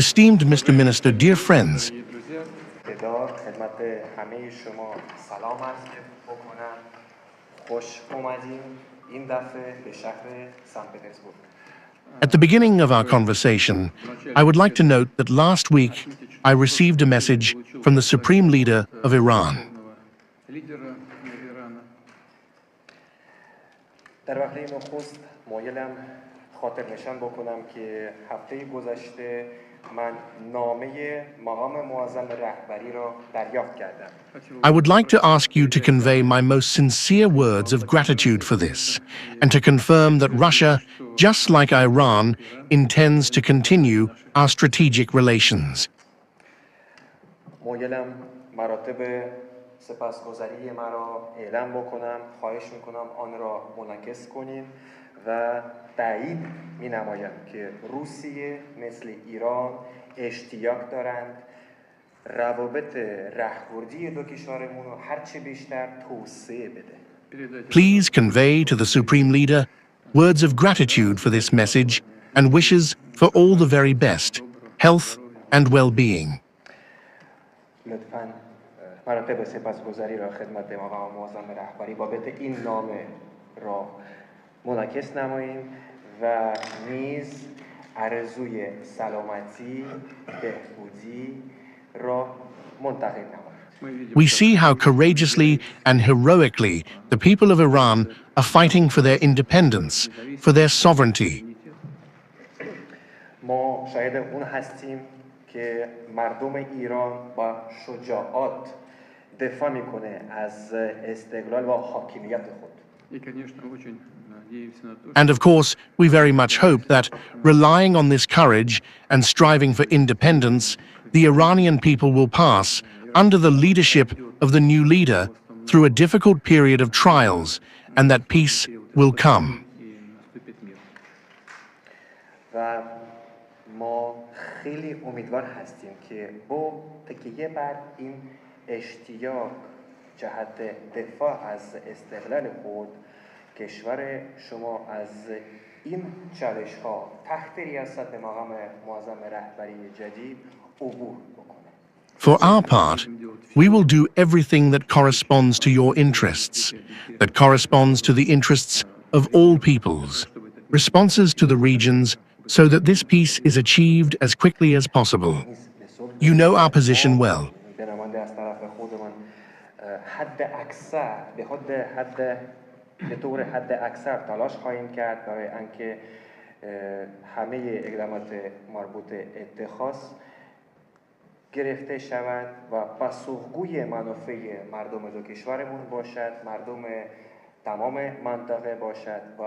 Esteemed Mr. Minister, dear friends, at the beginning of our conversation, I would like to note that last week I received a message from the Supreme Leader of Iran. در وقتی نخست مایلم خاطر نشان بکنم که هفته گذشته من نامه مقام معظم رهبری را دریافت کردم. I would like to ask you to convey my most sincere words of gratitude for this, and to confirm that Russia, just like Iran, intends to continue our strategic relations. مایلم مراتب سپاسگزاری مرا اعلام بکنم، خواهش میکنم آن را منعکس کنین و تایید مینمایم که روسیه مثل ایران اشتیاق دارند روابط رهبردی دو کشورمون رو هرچه بیشتر توسعه بده. Please convey to the Supreme Leader words of gratitude for this message and wishes for all the very best, health and well-being. لطفاً مراتب سپاسگزاری را خدمت مقام معظم رهبری بابت این نامه را منعکس نماییم و نیز آرزوی سلامتی بهبودی را منتقل نماییم. We see how courageously and heroically the people of Iran are fighting for their independence, for their sovereignty. ما شاهد اون هستیم که مردم ایران با شجاعت دفاع میکنه از استقلال و حاکمیت خود. And of course, we very much hope that, relying on this courage and striving for independence, the Iranian people will pass, under the leadership of the new leader, through a difficult period of trials, and that peace will come. و ما خیلی امیدوار هستیم که با تکیه بر این اشتیاق جهت دفاع از استقلال خود کشور شما از این چالش ها تحت ریاست مقام معظم رهبری جدید عبور بکنه. For our part, we will do everything that corresponds to your interests, that corresponds to the interests of all peoples, responses to the regions, so that this peace is achieved as quickly as possible. You know our position well. به طور حد اکثر تلاش خواهیم کرد برای اینکه همه اقدامات مربوط اتخاذ گرفته شود و پاسخگوی منافع مردم دو کشورمون باشد، مردم تمام منطقه باشد و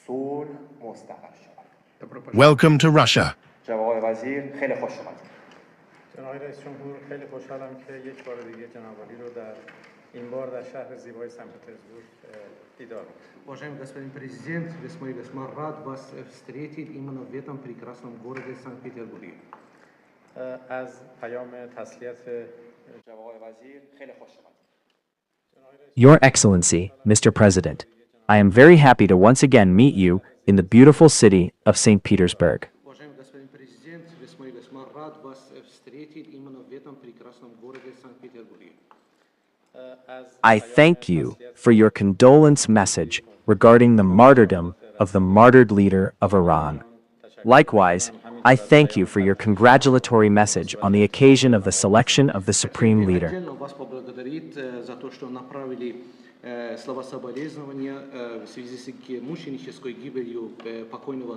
صلح مستقر شود. Welcome to Russia. جناب آقای وزیر خیلی خوش آمدید. جناب رئیس جمهور خیلی خوشحالم که یک بار دیگه جناب عالی رو در این بار در شهر زیبای سن پترزبورگ دیدار. Уважаемый господин президент, весьма рад вас встретить именно в этом прекрасном городе Санкт-Петербурге. از پیام تسلیت جناب آقای وزیر خیلی خوش آمدید. Your Excellency, Mr. President, I am very happy to once again meet you in the beautiful city of St. Petersburg. Уважаемый господин президент, весьма рад вас встретить именно в этом прекрасном городе Санкт-Петербурге. I thank you for your condolence message regarding the martyrdom of the martyred leader of Iran. Likewise, I thank you for your congratulatory message on the occasion of the selection of the Supreme Leader. Слова соболезнования в связи с мученической гибелью покойного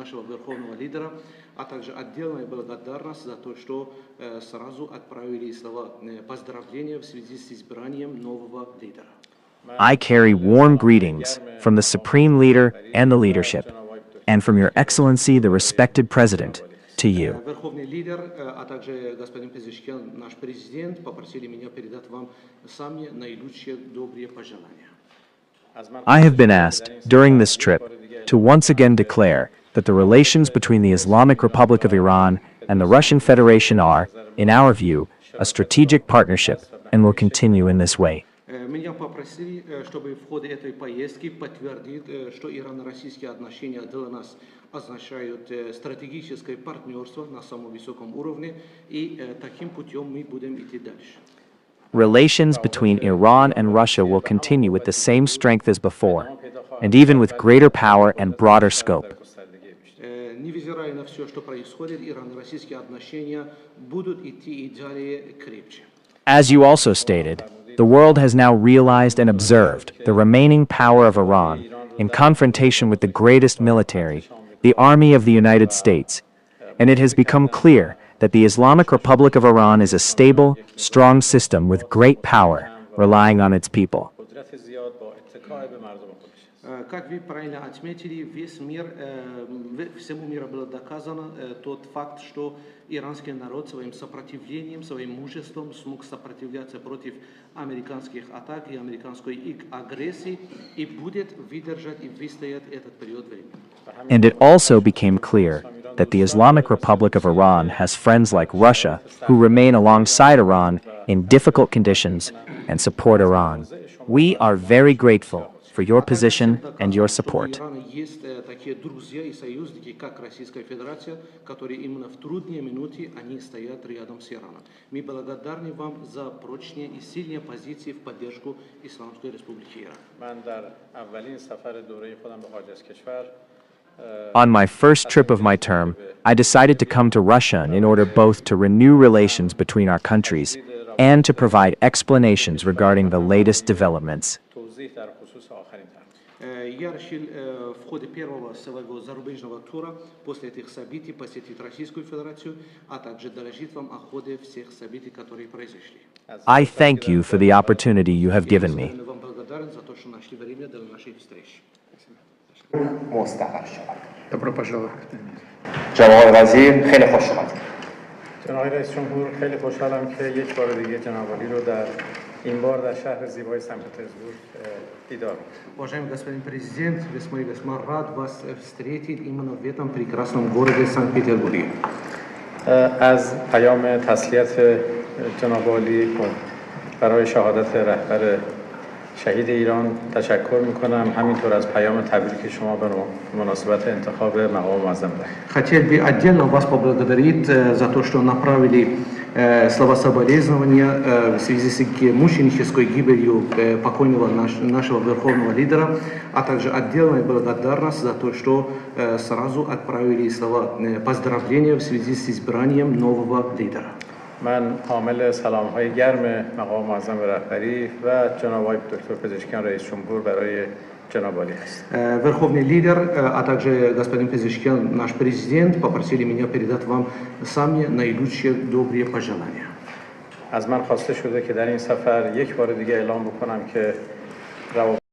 нашего верховного лидера, а также отдельная благодарность за то, что сразу отправили слова поздравления в связи с избранием нового лидера. I carry warm greetings from the Supreme Leader and the leadership, and from Your Excellency, the respected President, to you. Верховный лидер, а также господин Пезешкин, наш президент, попросили меня передать вам самые наилучшие добрые пожелания. I have been asked, during this trip, to once again declare that the relations between the Islamic Republic of Iran and the Russian Federation are, in our view, a strategic partnership and will continue in this way. Меня попросили, чтобы в ходе этой поездки подтвердить, что ирано-российские отношения для нас означают стратегическое партнерство на самом высоком уровне, и таким путем мы будем идти дальше. Relations between Iran and Russia will continue with the same strength as before, and even with greater power and broader scope. Невзирая на все, что происходит, ирано-российские отношения будут идти и далее крепче. As you also stated, the world has now realized and observed the remaining power of Iran in confrontation with the greatest military, the Army of the United States, and it has become clear that the Islamic Republic of Iran is a stable, strong system with great power, relying on its people. قدرت زیاد با اتکای به مردم خودش است. Как вы правильно отметили, весь мир, всему миру было доказано тот факт, что иранский народ своим сопротивлением, своим мужеством смог сопротивляться против американских атак и американской агрессии и будет выдержать и выстоять этот период времени. And it also became clear that the Islamic Republic of Iran has friends like Russia who remain alongside Iran in difficult conditions and support Iran. We are very grateful for your position and your support. У Ирана есть такие друзья и союзники, как Российская Федерация, которые именно в трудные минуты они стоят рядом с Ираном. Мы благодарны вам за прочные и сильные позиции в поддержку Исламской Республики Иран. من در اولین سفر دوره خودم به خارج از کشور On my first trip of my term, I decided to come to Russia in order both to renew relations between our countries and to provide explanations regarding the latest developments. توضیح در خصوص آخرین تحریم. Я решил в ходе первого своего зарубежного тура после этих событий посетить Российскую Федерацию, а также доложить вам о ходе всех событий, которые произошли. I thank you for the opportunity you have given me. Я вам благодарен за то, что нашли время для нашей встречи. مستقر شود. Добро пожаловать. جناب آقای وزیر خیلی خوش اومدید. جناب آقای رئیس جمهور خیلی خوشحالم که یک بار دیگه جناب عالی رو در این بار در شهر زیبای سن پترزبورگ دیدار می‌کنم. Уважаемый господин президент, весьма и весьма рад вас встретить именно в этом прекрасном городе Санкт-Петербурге. از پیام تسلیت جناب عالی برای شهادت رهبر شهید ایران تشکر میکنم، همینطور از پیام تبریک شما به مناسبت انتخاب مقام معظم رهبر. Хотел бы отдельно вас поблагодарить за то, что направили слова соболезнования в связи с мученической гибелью покойного нашего верховного лидера, а также отдельная благодарность за то, что сразу отправили слова поздравления в связи с избранием нового лидера. من حامل سلام‌های گرم مقام معظم رهبری و جناب آقای دکتر پزشکیان رئیس جمهور برای جناب عالی هستم. Верховный лидер, а также господин Пезешкиан, наш президент, попросили меня передать вам самые наилучшие добрые пожелания. از من خواسته شده که در این سفر یک بار دیگه اعلام بکنم که